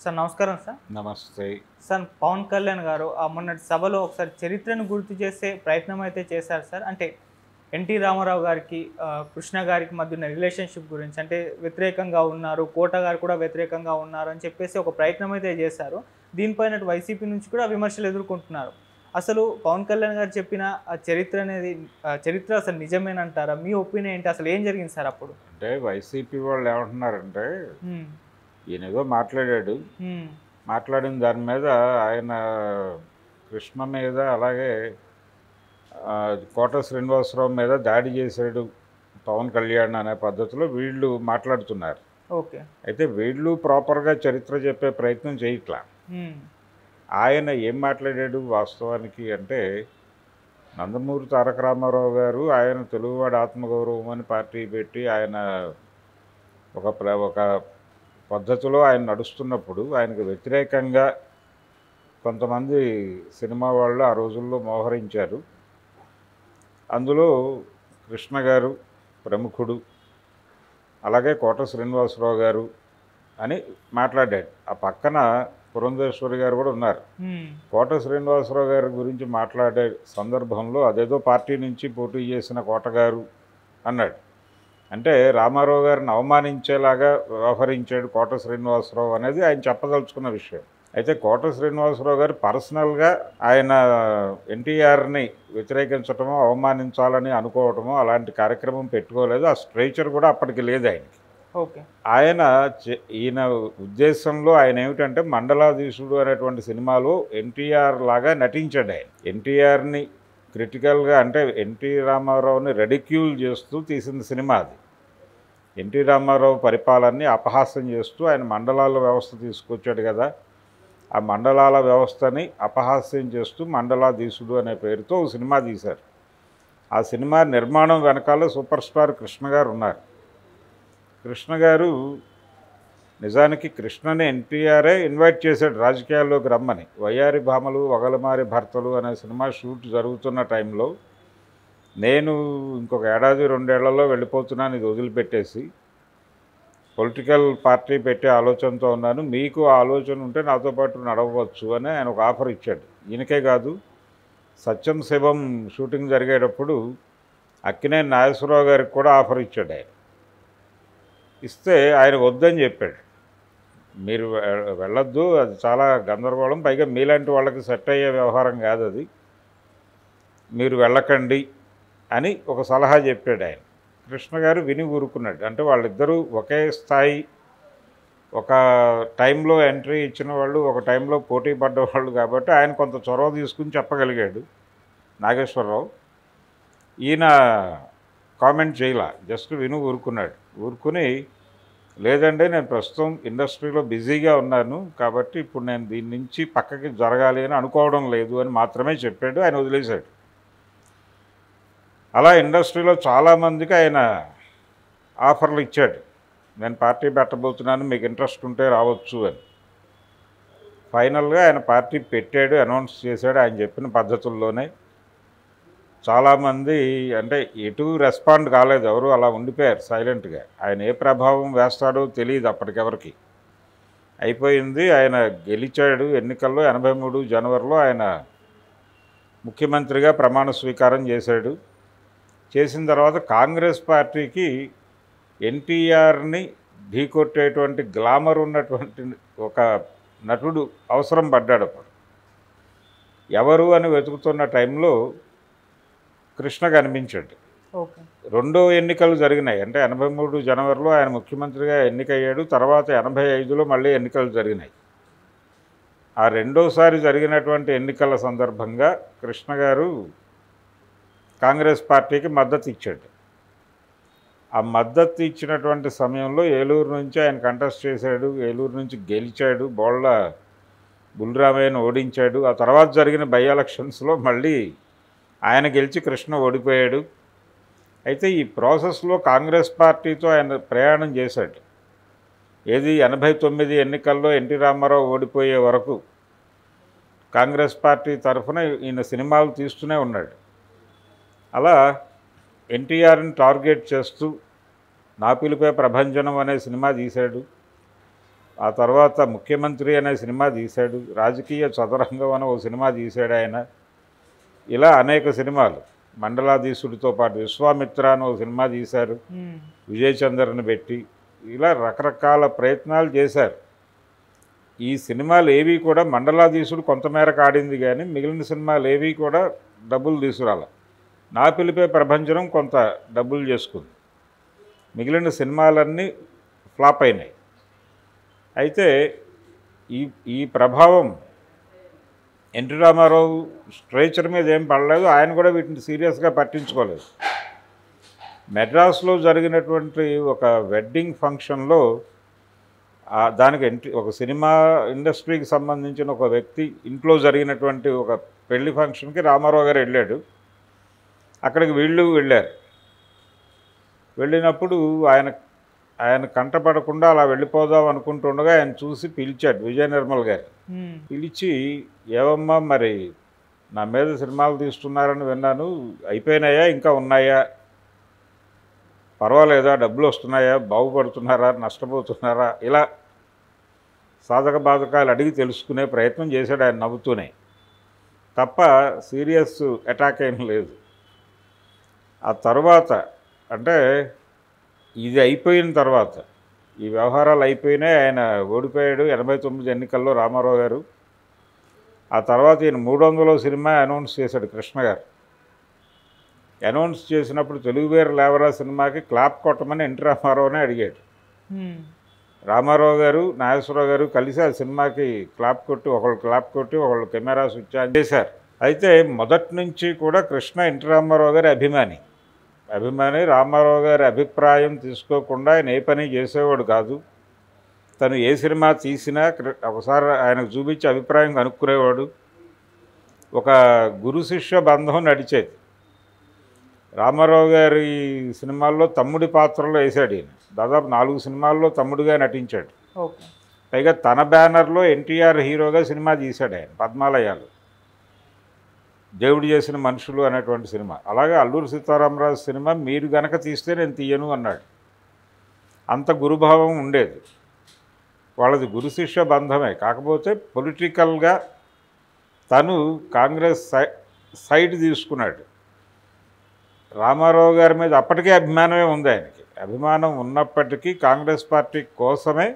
Sir నమస్కారం sir. నమస్తే. Sir Pawan Kalyan గారు మొన్నటి సభలో ఒకసారి చరిత్రను గుర్తు చేసే ప్రయత్నం అయితే చేశారు సార్. అంటే ఎన్టీ రామారావు గారికి కృష్ణ గారికి మధ్య ఉన్న రిలేషన్‌షిప్ గురించి అంటే వ్యతిరేకంగా ఉన్నారు. కోట గారు కూడా వ్యతిరేకంగా ఉన్నారు అని చెప్పేసి ఒక ప్రయత్నం అయితే చేశారు. దీనిపైన వైసీపీ నుంచి కూడా విమర్శలు ఎదుర్కొంటున్నారు. అసలు పవన్ కళ్యాణ్ గారు చెప్పిన చరిత్ర అనేది చరిత్ర అసలు నిజమేనంటారా? మీ ఒపీనియన్ ఏంటి? అసలు ఏం జరిగింది సార్ అప్పుడు? అంటే వైసీపీ వాళ్ళు ఏమంటున్నారంటే, హ్మ్. ఈయనేదో మాట్లాడాడు. హ్మ్. మాట్లాడిన దాని మీద ఆయన కృష్ణ మీద అలాగే కోట శ్రీనివాసరావు మీద దాడి చేశాడు పవన్ కళ్యాణ్ అనే పద్ధతిలో వీళ్ళు మాట్లాడుతున్నారు. ఓకే. అయితే వీళ్ళు ప్రాపర్‌గా చరిత్ర చెప్పే ప్రయత్నం చేయట్లా. హ్మ్. ఆయన ఏం మాట్లాడాడు వాస్తవానికి అంటే, నందమూరి తారక రామారావు గారు ఆయన తెలుగువాడి ఆత్మగౌరవం అని పార్టీ పెట్టి ఆయన ఒక పద్ధతిలో ఆయన నడుస్తున్నప్పుడు ఆయనకు వ్యతిరేకంగా కొంతమంది సినిమా వాళ్ళు ఆ రోజుల్లో మోహరించారు. అందులో కృష్ణ గారు ప్రముఖుడు, అలాగే కోట శ్రీనివాసరావు గారు అని మాట్లాడాడు. ఆ పక్కన పురంధేశ్వరి గారు కూడా ఉన్నారు. కోట శ్రీనివాసరావు గారి గురించి మాట్లాడే సందర్భంలో అదేదో పార్టీ నుంచి పోటీ చేసిన కోట గారు అన్నాడు. అంటే రామారావు గారిని అవమానించేలాగా వ్యవహరించాడు కోట శ్రీనివాసరావు అనేది ఆయన చెప్పదలుచుకున్న విషయం. అయితే కోట శ్రీనివాసరావు గారు పర్సనల్గా ఆయన ఎన్టీఆర్ని వ్యతిరేకించటమో అవమానించాలని అనుకోవటమో అలాంటి కార్యక్రమం పెట్టుకోలేదు. ఆ స్ట్రేచర్ కూడా అప్పటికి లేదు ఆయనకి. ఓకే. ఈయన ఉద్దేశంలో ఆయన ఏమిటంటే మండలాధీశుడు అనేటువంటి సినిమాలో ఎన్టీఆర్ లాగా నటించాడు ఆయన. ఎన్టీఆర్ని క్రిటికల్గా అంటే ఎన్టీ రామారావుని రెడిక్యూల్ చేస్తూ తీసిన సినిమా అది. ఎన్టీ రామారావు పరిపాలనని అపహాస్యం చేస్తూ ఆయన మండలాల వ్యవస్థ తీసుకొచ్చాడు కదా, ఆ మండలాల వ్యవస్థని అపహాస్యం చేస్తూ మండలాధీశుడు అనే పేరుతో ఒక సినిమా తీశారు. ఆ సినిమా నిర్మాణం వెనకాల సూపర్ స్టార్ కృష్ణ గారు ఉన్నారు. కృష్ణ గారు నిజానికి కృష్ణని ఎన్టీఆరే ఇన్వైట్ చేశాడు రాజకీయాల్లోకి రమ్మని. వయ్యారి భామలు వగలమారి భర్తలు అనే సినిమా షూట్ జరుగుతున్న టైంలో నేను ఇంకొక ఏడాది 2 ఏళ్లలో వెళ్ళిపోతున్నాను, ఇది వదిలిపెట్టేసి పొలిటికల్ పార్టీ పెట్టే ఆలోచనతో ఉన్నాను, మీకు ఆలోచన ఉంటే నాతో పాటు నడవచ్చు అని ఆయన ఒక ఆఫర్ ఇచ్చాడు. ఈయనకే కాదు, సత్యం శివం షూటింగ్ జరిగేటప్పుడు అక్కినేని నాగేశ్వరరావు గారికి కూడా ఆఫర్ ఇచ్చాడు ఆయన. ఇస్తే ఆయన వద్దని చెప్పాడు. మీరు వెళ్ళొద్దు, అది చాలా గందరగోళం, పైగా మీలాంటి వాళ్ళకి సెట్ అయ్యే వ్యవహారం కాదు అది, మీరు వెళ్ళకండి అని ఒక సలహా చెప్పాడు ఆయన. కృష్ణ గారు విని ఊరుకున్నాడు. అంటే వాళ్ళిద్దరూ ఒకే స్థాయి, ఒక టైంలో ఎంట్రీ ఇచ్చిన వాళ్ళు, ఒక టైంలో పోటీ పడ్డవాళ్ళు కాబట్టి ఆయన కొంత చొరవ తీసుకుని చెప్పగలిగాడు నాగేశ్వరరావు. ఈయన కామెంట్ చేయలా, జస్ట్ విని ఊరుకున్నాడు. ఊరుకుని లేదండి నేను ప్రస్తుతం ఇండస్ట్రీలో బిజీగా ఉన్నాను కాబట్టి ఇప్పుడు నేను దీని నుంచి పక్కకి జరగాలి అని అనుకోవడం లేదు అని మాత్రమే చెప్పాడు. ఆయన వదిలేశాడు. అలా ఇండస్ట్రీలో చాలామందికి ఆయన ఆఫర్లు ఇచ్చాడు, నేను పార్టీ పెట్టబోతున్నాను, మీకు ఇంట్రెస్ట్ ఉంటే రావచ్చు అని. ఫైనల్గా ఆయన పార్టీ పెట్టాడు, అనౌన్స్ చేశాడు ఆయన చెప్పిన పద్ధతుల్లోనే. చాలామంది అంటే ఎటు రెస్పాండ్ కాలేదు, ఎవరు అలా ఉండిపోయారు సైలెంట్గా. ఆయన ఏ ప్రభావం వేస్తాడో తెలియదు అప్పటికెవరికి. అయిపోయింది, ఆయన గెలిచాడు ఎన్నికల్లో. 83 జనవరిలో ఆయన ముఖ్యమంత్రిగా ప్రమాణ స్వీకారం చేశాడు. చేసిన తర్వాత కాంగ్రెస్ పార్టీకి ఎన్టీఆర్ని ఢీకొట్టేటువంటి గ్లామర్ ఉన్నటువంటి ఒక నటుడు అవసరం పడ్డాడు. అప్పుడు ఎవరు అని వెతుకుతున్న టైంలో కృష్ణ కనిపించాడు. ఓకే. రెండో ఎన్నికలు జరిగినాయి. అంటే 83 జనవరిలో ఆయన ముఖ్యమంత్రిగా ఎన్నికయ్యాడు. తర్వాత 85లో మళ్ళీ ఎన్నికలు జరిగినాయి. ఆ రెండోసారి జరిగినటువంటి ఎన్నికల సందర్భంగా కృష్ణ గారు కాంగ్రెస్ పార్టీకి మద్దతు ఇచ్చాడు. ఆ మద్దతు ఇచ్చినటువంటి సమయంలో ఏలూరు నుంచి ఆయన కంటెస్ట్ చేశాడు, ఏలూరు నుంచి గెలిచాడు, బోళ్ళ బుల్లిరామయ్యను ఓడించాడు. ఆ తర్వాత జరిగిన బై ఎలక్షన్స్లో మళ్ళీ ఆయన గెలిచి కృష్ణ ఓడిపోయాడు. అయితే ఈ ప్రాసెస్లో కాంగ్రెస్ పార్టీతో ఆయన ప్రయాణం చేశాడు. ఏది 89 ఎన్నికల్లో ఎన్టీ రామారావు ఓడిపోయే వరకు కాంగ్రెస్ పార్టీ తరఫున ఈయన సినిమాలు తీస్తూనే ఉన్నాడు. అలా ఎన్టీఆర్ని టార్గెట్ చేస్తూ నా పిలుపే ప్రభంజనం అనే సినిమా తీశాడు. ఆ తర్వాత ముఖ్యమంత్రి అనే సినిమా తీశాడు, రాజకీయ చదరంగం అనే ఒక సినిమా తీశాడు ఆయన. ఇలా అనేక సినిమాలు, మండలాధీశుడితో పాటు విశ్వామిత్ర అని ఒక సినిమా తీశారు విజయ్ చంద్రని పెట్టి. ఇలా రకరకాల ప్రయత్నాలు చేశారు. ఈ సినిమాలు ఏవి కూడా మండలాధీశుడు కొంతమేరకు ఆడింది, కానీ మిగిలిన సినిమాలు ఏవి కూడా డబ్బులు తీసుకురాల. నా పిలిపే ప్రభంజనం కొంత డబ్బులు చేసుకుంది, మిగిలిన సినిమాలన్నీ ఫ్లాప్ అయినాయి. అయితే ఈ ప్రభావం ఎన్టీ రామారావు స్ట్రేచర్ మీద ఏం పడలేదు, ఆయన కూడా వీటిని సీరియస్గా పట్టించుకోలేదు. మెడ్రాస్లో జరిగినటువంటి ఒక వెడ్డింగ్ ఫంక్షన్లో దానికి ఒక సినిమా ఇండస్ట్రీకి సంబంధించిన ఒక వ్యక్తి ఇంట్లో జరిగినటువంటి ఒక పెళ్లి ఫంక్షన్కి రామారావు గారు వెళ్ళాడు. అక్కడికి వీళ్ళు వెళ్ళారు. వెళ్ళినప్పుడు ఆయన కంటపడకుండా అలా వెళ్ళిపోదాం అనుకుంటుండగా ఆయన చూసి పిలిచాడు విజయ నిర్మల్ గారు. పిలిచి, ఏవమ్మా మరి నా మీద సినిమాలు తీస్తున్నారని విన్నాను, అయిపోయినాయా ఇంకా ఉన్నాయా, పర్వాలేదా, డబ్బులు వస్తున్నాయా, బాగుపడుతున్నారా, నష్టపోతున్నారా, ఇలా సాధక బాధకాలు అడిగి తెలుసుకునే ప్రయత్నం చేశాడు ఆయన నవ్వుతూనే, తప్ప సీరియస్ అటాక్ ఏం లేదు. ఆ తర్వాత అంటే ఇది అయిపోయిన తర్వాత, ఈ వ్యవహారాలు అయిపోయినాయి, ఆయన ఓడిపోయాడు 89 ఎన్నికల్లో రామారావు గారు. ఆ తర్వాత ఈయన 300వ సినిమా అనౌన్స్ చేశాడు కృష్ణ గారు. అనౌన్స్ చేసినప్పుడు తెలుగు వేరు లేవరా సినిమాకి క్లాప్ కొట్టమని ఎన్టీ రామారావునే అడిగాడు. రామారావు గారు, నాగేశ్వరరావు గారు కలిసి ఆ సినిమాకి క్లాప్ కొట్టి, ఒకళ్ళు క్లాప్ కొట్టి ఒకళ్ళు కెమెరా స్విచ్ ఆన్ చేశారు. అయితే మొదటి నుంచి కూడా కృష్ణ ఎన్టీ రామారావు గారి అభిమాని. రామారావు గారి అభిప్రాయం తీసుకోకుండా ఆయన ఏ పని చేసేవాడు కాదు. తను ఏ సినిమా తీసినా ఒకసారి ఆయనకు చూపించి అభిప్రాయం కనుక్కునేవాడు. ఒక గురు శిష్య బంధం నడిచేది. రామారావు గారి సినిమాల్లో తమ్ముడి పాత్రలో వేశాడు ఈయన. దాదాపు 4 సినిమాల్లో తమ్ముడిగా నటించాడు. పైగా తన బ్యానర్లో ఎన్టీఆర్ హీరోగా సినిమా తీశాడు ఆయన, పద్మాలయాలు, దేవుడు చేసిన మనుషులు అనేటువంటి సినిమా. అలాగే అల్లూరి సీతారామరాజు సినిమా మీరు గనక తీస్తే నేను తీయను అన్నాడు. అంత గురుభావం ఉండేది వాళ్ళది, గురు శిష్య బంధమే. కాకపోతే పొలిటికల్గా తను కాంగ్రెస్ సైడ్ తీసుకున్నాడు. రామారావు గారి మీద అప్పటికే అభిమానమే ఉంది ఆయనకి. అభిమానం ఉన్నప్పటికీ కాంగ్రెస్ పార్టీ కోసమే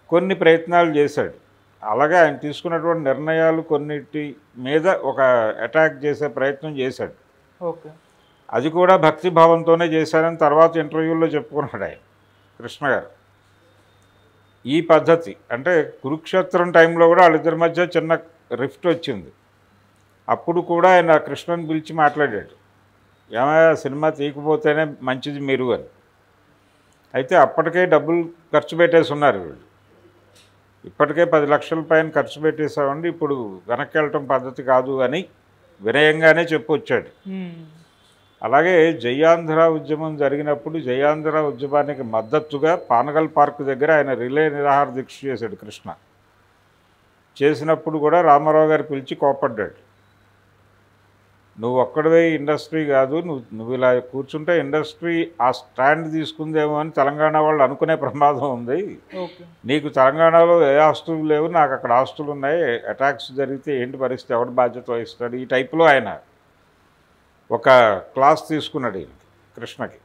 కొన్ని ప్రయత్నాలు చేశాడు. అలాగే ఆయన తీసుకున్నటువంటి నిర్ణయాలు కొన్నిటి మీద ఒక అటాక్ చేసే ప్రయత్నం చేశాడు. అది కూడా భక్తిభావంతోనే చేశారని తర్వాత ఇంటర్వ్యూల్లో చెప్పుకున్నాడు ఆయన కృష్ణ గారు. ఈ పద్ధతి అంటే కురుక్షేత్రం టైంలో కూడా వాళ్ళిద్దరి మధ్య చిన్న రిఫ్ట్ వచ్చింది. అప్పుడు కూడా ఆయన కృష్ణని పిలిచి మాట్లాడాడు, ఏమయ్యా సినిమా తీయకపోతేనే మంచిది మీరు అని. అయితే అప్పటికే డబ్బులు ఖర్చు పెట్టేసి ఉన్నారు వీళ్ళు. ఇప్పటికే 10 లక్షల పైన ఖర్చు పెట్టేసామండి, ఇప్పుడు వెనక్కి వెళ్ళటం పద్ధతి కాదు అని వినయంగానే చెప్పొచ్చాడు. అలాగే జయాంధ్ర ఉద్యమం జరిగినప్పుడు జయాంధ్ర ఉద్యమానికి మద్దతుగా పానగల్ పార్క్ దగ్గర ఆయన రిలే నిరాహార దీక్ష చేశాడు కృష్ణ. చేసినప్పుడు కూడా రామారావు గారు పిలిచి కోపడ్డాడు, నువ్వు ఒక్కడవే ఇండస్ట్రీ కాదు, నువ్వు ఇలా కూర్చుంటే ఇండస్ట్రీ ఆ స్టాండ్ తీసుకుందేమో అని తెలంగాణ వాళ్ళు అనుకునే ప్రమాదం ఉంది. నీకు తెలంగాణలో ఏ ఆస్తులు లేవు, నాకు అక్కడ ఆస్తులు ఉన్నాయి, అటాక్స్ జరిగితే ఏంటి పరిస్థితి, ఎవడు బాధ్యత వహిస్తాడు, ఈ టైపులో ఆయన ఒక క్లాస్ తీసుకున్నాడు ఈయనకి, కృష్ణకి.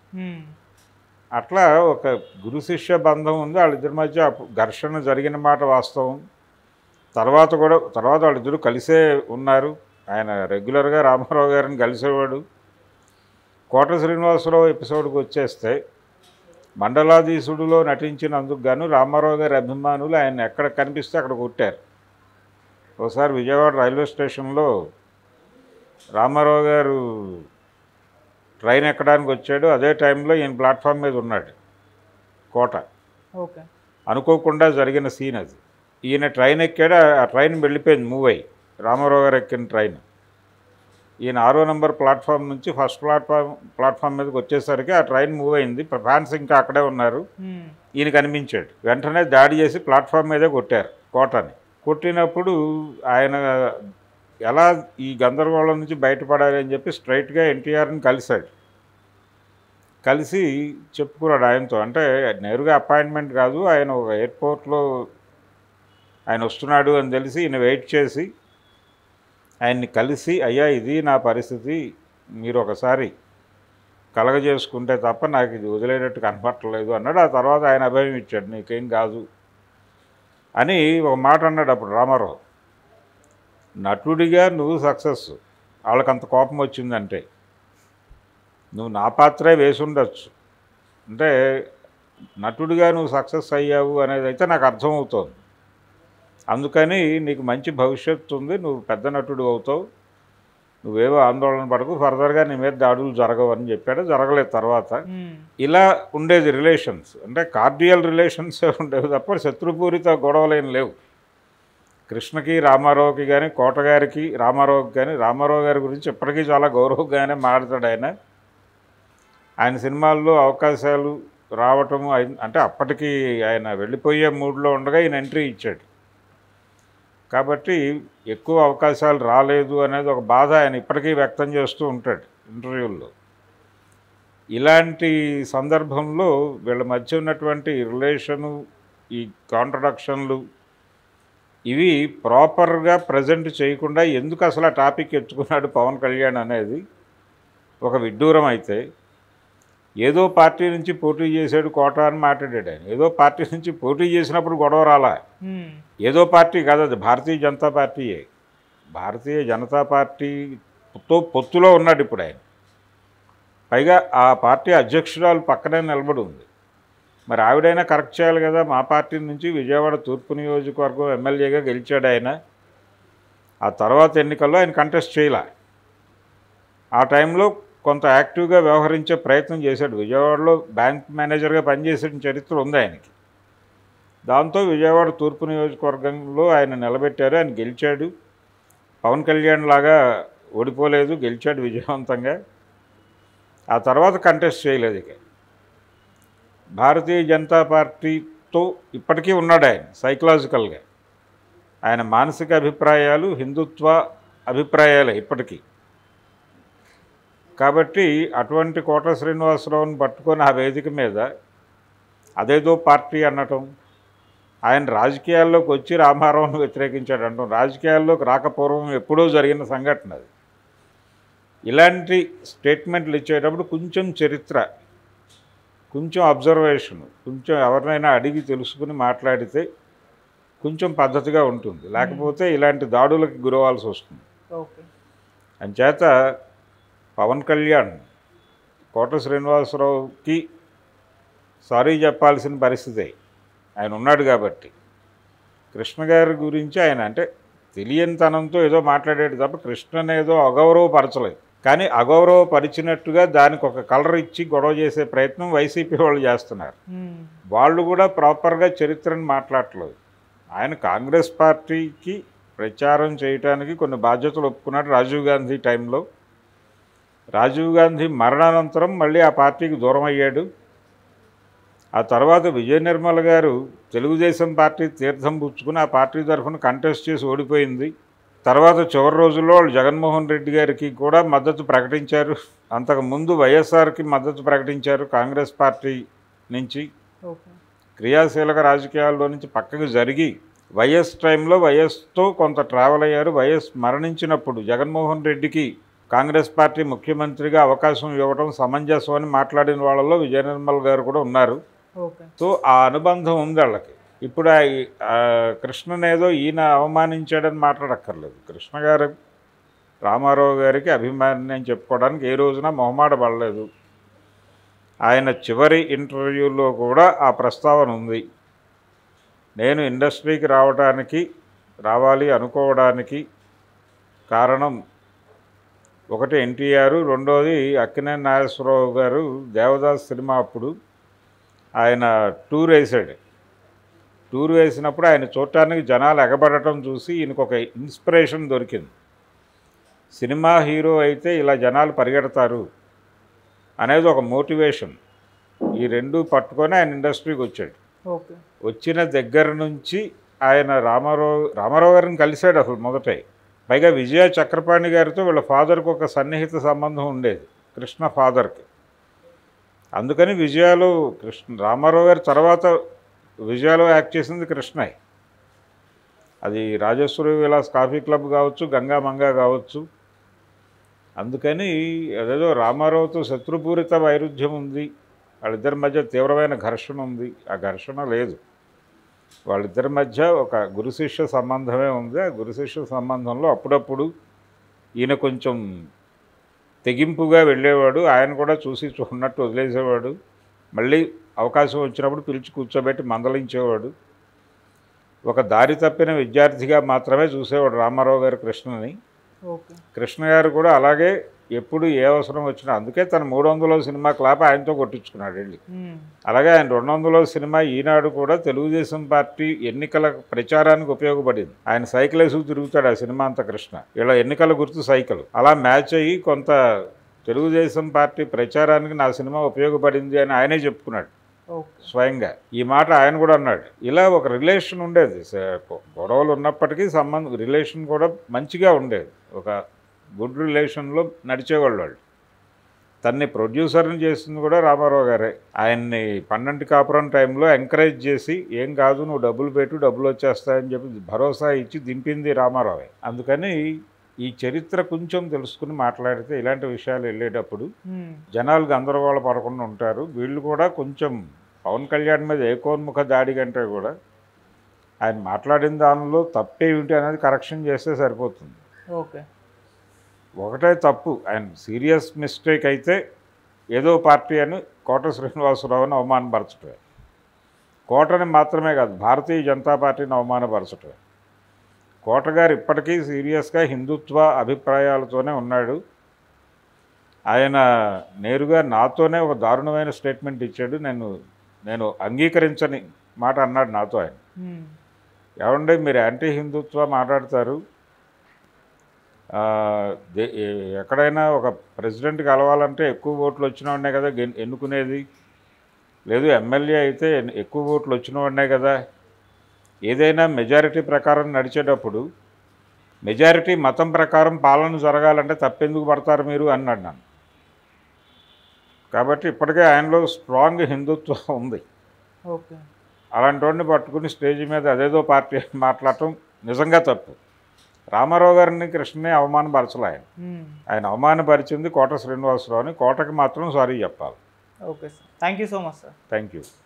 అట్లా ఒక గురు శిష్య బంధం ఉంది వాళ్ళిద్దరి మధ్య. ఘర్షణ జరిగిన మాట వాస్తవం. తర్వాత వాళ్ళిద్దరూ కలిసే ఉన్నారు. ఆయన రెగ్యులర్గా రామారావు గారిని కలిసేవాడు. కోట శ్రీనివాసరావు ఎపిసోడ్కి వచ్చేస్తే మండలాధీశుడిలో నటించినందుకు గాను రామారావు గారి అభిమానులు ఆయన ఎక్కడ కనిపిస్తే అక్కడ కొట్టారు. ఒకసారి విజయవాడ రైల్వే స్టేషన్లో రామారావు గారు ట్రైన్ ఎక్కడానికి వచ్చాడు. అదే టైంలో ఈయన ప్లాట్ఫామ్ మీద ఉన్నాడు కోట. అనుకోకుండా జరిగిన సీన్ అది. ఈయన ట్రైన్ ఎక్కాడు, ఆ ట్రైన్ వెళ్ళిపోయింది మూవ్ అయ్యి, రామారావు గారు ఎక్కిన ట్రైన్. ఈయన 6వ నెంబర్ ప్లాట్ఫామ్ నుంచి ఫస్ట్ ప్లాట్ఫామ్ మీదకి వచ్చేసరికి ఆ ట్రైన్ మూవ్ అయింది. ఫ్యాన్స్ ఇంకా అక్కడే ఉన్నారు. ఈయన కనిపించాడు. వెంటనే దాడి చేసి ప్లాట్ఫామ్ మీదే కొట్టారు కోటని. కొట్టినప్పుడు ఆయన ఎలా ఈ గందరగోళం నుంచి బయటపడాలి అని చెప్పి స్ట్రైట్గా ఎన్టీఆర్ని కలిశాడు. కలిసి చెప్పుకున్నాడు ఆయనతో. అంటే నేరుగా అపాయింట్మెంట్ కాదు, ఆయన ఒక ఎయిర్పోర్ట్లో ఆయన వస్తున్నాడు అని తెలిసి ఈయన వెయిట్ చేసి ఆయన్ని కలిసి, అయ్యా ఇది నా పరిస్థితి, మీరు ఒకసారి కలగజేసుకుంటే తప్ప నాకు ఇది వదిలేటట్టు కనపట్టలేదు అన్నాడు. ఆ తర్వాత ఆయన అభయం ఇచ్చాడు, నీకేం కాదు అని ఒక మాట అన్నాడు అప్పుడు రామారావు. నటుడిగా నువ్వు సక్సెస్, వాళ్ళకంత కోపం వచ్చిందంటే నువ్వు నా పాత్రే వేసి ఉండొచ్చు, అంటే నటుడిగా నువ్వు సక్సెస్ అయ్యావు అనేది అయితే నాకు అర్థమవుతోంది. అందుకని నీకు మంచి భవిష్యత్తు ఉంది, నువ్వు పెద్ద నటుడు అవుతావు, నువ్వేవో ఆందోళన పడకు, ఫర్దర్గా నీ మీద దాడులు జరగవు అని చెప్పాడు. జరగలేదు తర్వాత. ఇలా ఉండేది రిలేషన్స్, అంటే కార్డియల్ రిలేషన్స్ ఉండేవి తప్ప శత్రుపూరిత గొడవలేం లేవు. కృష్ణకి రామారావుకి కానీ, కోటగారికి రామారావుకి కానీ, రామారావు గారి గురించి ఇప్పటికీ చాలా గౌరవంగానే మాట్లాడతాడు ఆయన. ఆయన సినిమాల్లో అవకాశాలు రావటము అంటే అప్పటికి ఆయన వెళ్ళిపోయే మూడ్లో ఉండగా ఈయన ఎంట్రీ ఇచ్చాడు కాబట్టి ఎక్కువ అవకాశాలు రాలేదు అనేది ఒక బాధ ఆయన ఇప్పటికీ వ్యక్తం చేస్తూ ఉంటాడు ఇంటర్వ్యూల్లో. ఇలాంటి సందర్భంలో వీళ్ళ మధ్య ఉన్నటువంటి రిలేషను, ఈ కాంట్రడక్షన్లు ఇవి ప్రాపర్గా ప్రజెంట్ చేయకుండా ఎందుకు అసలు ఆ టాపిక్ ఎత్తుకున్నాడు పవన్ కళ్యాణ్ అనేది ఒక విడ్డూరం. అయితే ఏదో పార్టీ నుంచి పోటీ చేశాడు కోట అని మాట్లాడాడు ఆయన. ఏదో పార్టీ నుంచి పోటీ చేసినప్పుడు గొడవ రాలా. ఏదో పార్టీ కాదు, అది భారతీయ జనతా పార్టీయే. భారతీయ జనతా పార్టీతో పొత్తులో ఉన్నాడు ఇప్పుడు ఆయన. పైగా ఆ పార్టీ అధ్యక్షురాలు పక్కనే నిలబడి ఉంది. మరి ఆవిడైనా కరెక్ట్ చేయాలి కదా. మా పార్టీ నుంచి విజయవాడ తూర్పు నియోజకవర్గం ఎమ్మెల్యేగా గెలిచాడు ఆయన. ఆ తర్వాత ఎన్నికల్లో ఆయన కంటెస్ట్ చేయలే. ఆ టైంలో కొంత యాక్టివ్గా వ్యవహరించే ప్రయత్నం చేశాడు. విజయవాడలో బ్యాంక్ మేనేజర్గా పనిచేసిన చరిత్ర ఉంది ఆయనకి. దాంతో విజయవాడ తూర్పు నియోజకవర్గంలో ఆయన నిలబెట్టారు, ఆయన గెలిచాడు. పవన్ కళ్యాణ్ లాగా ఓడిపోలేదు, గెలిచాడు విజయవంతంగా. ఆ తర్వాత కంటెస్ట్ చేయలేదు. ఇక భారతీయ జనతా పార్టీతో ఇప్పటికీ ఉన్నాడు ఆయన సైకలాజికల్గా. ఆయన మానసిక అభిప్రాయాలు హిందుత్వ అభిప్రాయాలే ఇప్పటికీ. కాబట్టి అటువంటి కోట శ్రీనివాసరావుని పట్టుకొని ఆ వేదిక మీద అదేదో పార్టీ అనటం, ఆయన రాజకీయాల్లోకి వచ్చి రామారావును వ్యతిరేకించాడు అంటాం. రాజకీయాల్లోకి రాకపూర్వం ఎప్పుడూ జరిగిన సంఘటన అది. ఇలాంటి స్టేట్మెంట్లు ఇచ్చేటప్పుడు కొంచెం చరిత్ర, కొంచెం అబ్జర్వేషన్, కొంచెం ఎవరినైనా అడిగి తెలుసుకుని మాట్లాడితే కొంచెం పద్ధతిగా ఉంటుంది. లేకపోతే ఇలాంటి దాడులకు గురవాల్సి వస్తుంది. అంచేత పవన్ కళ్యాణ్ కోట శ్రీనివాసరావుకి సారీ చెప్పాల్సిన పరిస్థితి ఆయన ఉన్నాడు కాబట్టి. కృష్ణ గారి గురించి ఆయన అంటే తెలియనితనంతో ఏదో మాట్లాడాడు తప్ప కృష్ణని ఏదో అగౌరవపరచలేదు. కానీ అగౌరవపరిచినట్టుగా దానికి ఒక కలర్ ఇచ్చి గొడవ చేసే ప్రయత్నం వైసీపీ వాళ్ళు చేస్తున్నారు. వాళ్ళు కూడా ప్రాపర్గా చరిత్రను మాట్లాడట్లేదు. ఆయన కాంగ్రెస్ పార్టీకి ప్రచారం చేయడానికి కొన్ని బాధ్యతలు ఒప్పుకున్నాడు రాజీవ్ గాంధీ టైంలో. రాజీవ్ గాంధీ మరణానంతరం మళ్ళీ ఆ పార్టీకి దూరం అయ్యాడు. ఆ తర్వాత విజయ నిర్మల గారు తెలుగుదేశం పార్టీ తీర్థం పుచ్చుకుని ఆ పార్టీ తరఫున కంటెస్ట్ చేసి ఓడిపోయింది. తర్వాత చివరి రోజుల్లో వాళ్ళు జగన్మోహన్ రెడ్డి గారికి కూడా మద్దతు ప్రకటించారు. అంతకుముందు వైఎస్ఆర్కి మద్దతు ప్రకటించారు కాంగ్రెస్ పార్టీ నుంచి. క్రియాశీలక రాజకీయాల్లో నుంచి పక్కకు జరిగి వైఎస్ టైంలో వైఎస్తో కొంత ట్రావెల్ అయ్యారు. వైఎస్ మరణించినప్పుడు జగన్మోహన్ రెడ్డికి కాంగ్రెస్ పార్టీ ముఖ్యమంత్రిగా అవకాశం ఇవ్వడం సమంజసం అని మాట్లాడిన వాళ్ళలో విజయ నిర్మల్ గారు కూడా ఉన్నారు. సో ఆ అనుబంధం ఉంది వాళ్ళకి. ఇప్పుడు కృష్ణన్ ఏదో ఈయన అవమానించాడని మాట్లాడక్కర్లేదు. కృష్ణ గారు రామారావు గారికి అభిమాని అని చెప్పుకోవడానికి ఏ రోజున మొహమాట పడలేదు. ఆయన చివరి ఇంటర్వ్యూలో కూడా ఆ ప్రస్తావన ఉంది. నేను ఇండస్ట్రీకి రావాలి అనుకోవడానికి కారణం ఒకటి ఎన్టీఆర్, రెండోది అక్కినేని నాగేశ్వరరావు గారు దేవదాస్ సినిమా అప్పుడు ఆయన టూర్ వేసాడు. టూర్ వేసినప్పుడు ఆయన చూడటానికి జనాలు ఎగబడటం చూసి ఈయనకు ఒక ఇన్స్పిరేషన్ దొరికింది. సినిమా హీరో అయితే ఇలా జనాలు పరిగెడతారు అనేది ఒక మోటివేషన్. ఈ రెండు పట్టుకొని ఆయన ఇండస్ట్రీకి వచ్చాడు. వచ్చిన దగ్గర నుంచి ఆయన రామారావు గారిని కలిశాడు అసలు మొదటే. పైగా విజయ చక్రపాణి గారితో వీళ్ళ ఫాదర్కి ఒక సన్నిహిత సంబంధం ఉండేది, కృష్ణ ఫాదర్కి. అందుకని విజయాలు రామారావు గారి తర్వాత విజయాలు యాక్ట్ చేసింది కృష్ణయ్య. అది రాజేశ్వరి విలాస్ కాఫీ క్లబ్ కావచ్చు, గంగా మంగా కావచ్చు. అందుకని అదేదో రామారావుతో శత్రుపూరిత వైరుధ్యం ఉంది, వాళ్ళిద్దరి మధ్య తీవ్రమైన ఘర్షణ ఉంది. ఆ ఘర్షణ లేదు. వాళ్ళిద్దరి మధ్య ఒక గురు శిష్య సంబంధమే ఉంది. ఆ గురు శిష్య సంబంధంలో అప్పుడప్పుడు ఈయన కొంచెం తెగింపుగా వెళ్ళేవాడు, ఆయన కూడా చూసి చూడనట్టు వదిలేసేవాడు, మళ్ళీ అవకాశం వచ్చినప్పుడు పిలిచి కూర్చోబెట్టి మందలించేవాడు. ఒక దారి తప్పిన విద్యార్థిగా మాత్రమే చూసేవాడు రామారావు గారు కృష్ణని. ఓకే. కృష్ణ గారు కూడా అలాగే ఎప్పుడు ఏ అవసరం వచ్చినా, అందుకే తన 300వ సినిమా క్లాప్ ఆయనతో కొట్టించుకున్నాడు వెళ్ళి. అలాగే ఆయన 200వ సినిమా ఈనాడు కూడా తెలుగుదేశం పార్టీ ఎన్నికల ప్రచారానికి ఉపయోగపడింది. ఆయన సైకిల్ వేసుకు తిరుగుతాడు ఆ సినిమా అంతా కృష్ణ. ఇలా ఎన్నికల గుర్తు సైకిల్ అలా మ్యాచ్ అయ్యి కొంత తెలుగుదేశం పార్టీ ప్రచారానికి నా సినిమా ఉపయోగపడింది అని ఆయనే చెప్పుకున్నాడు స్వయంగా. ఈ మాట ఆయన కూడా అన్నాడు. ఇలా ఒక రిలేషన్ ఉండేది, గొడవలు ఉన్నప్పటికీ రిలేషన్ కూడా మంచిగా ఉండేది. ఒక గుడ్ రిలేషన్లో నడిచేవాళ్ళు వాళ్ళు. తన్ని ప్రొడ్యూసర్ని చేసింది కూడా రామారావు గారే. ఆయన్ని పన్నెండు కాపురం టైంలో ఎంకరేజ్ చేసి ఏం కాదు నువ్వు డబ్బులు పెట్టు డబ్బులు వచ్చేస్తాయని చెప్పి భరోసా ఇచ్చి దింపింది రామారావే. అందుకని ఈ చరిత్ర కొంచెం తెలుసుకుని మాట్లాడితే ఇలాంటి విషయాలు వెళ్ళేటప్పుడు జనాలు గందరగోళ పడకుండా ఉంటారు. వీళ్ళు కూడా కొంచెం పవన్ కళ్యాణ్ మీద ఏకోన్ముఖ దాడి కంటే కూడా ఆయన మాట్లాడిన దానిలో తప్పేమిటి అనేది కరెక్షన్ చేస్తే సరిపోతుంది. ఓకే. ఒకటే తప్పు, ఆయన సీరియస్ మిస్టేక్ అయితే ఏదో పార్టీ అని కోట శ్రీనివాసరావుని అవమానపరచటమే. కోటని మాత్రమే కాదు, భారతీయ జనతా పార్టీని అవమానపరచటమే. కోట గారు ఇప్పటికీ సీరియస్గా హిందుత్వ అభిప్రాయాలతోనే ఉన్నాడు. ఆయన నేరుగా నాతోనే ఒక దారుణమైన స్టేట్మెంట్ ఇచ్చాడు. నేను అంగీకరించని మాట అన్నాడు నాతో ఆయన. ఏమంటే మీరు యాంటీ హిందుత్వ మాట్లాడతారు, ఎక్కడైనా ఒక ప్రెసిడెంట్ కలవాలంటే ఎక్కువ ఓట్లు వచ్చినవాడినే కదా ఎన్నుకునేది, లేదు ఎమ్మెల్యే అయితే ఎక్కువ ఓట్లు వచ్చినవాడినే కదా, ఏదైనా మెజారిటీ ప్రకారం నడిచేటప్పుడు మెజారిటీ మతం ప్రకారం పాలన జరగాలంటే తప్పెందుకు పడతారు మీరు అన్నాడు నన్ను. కాబట్టి ఇప్పటికే ఆయనలో స్ట్రాంగ్ హిందుత్వం ఉంది. ఓకే. అలాంటి వాడిని పట్టుకుని స్టేజ్ మీద అదేదో పార్టీ మాట్లాడటం నిజంగా తప్పు. రామారావు గారిని కృష్ణని అవమానపరచలే ఆయన అవమానపరిచింది కోట శ్రీనివాసరావుని. కోటకి మాత్రం సారీ చెప్పాలి. Okay sir, thank you so much sir. Thank you.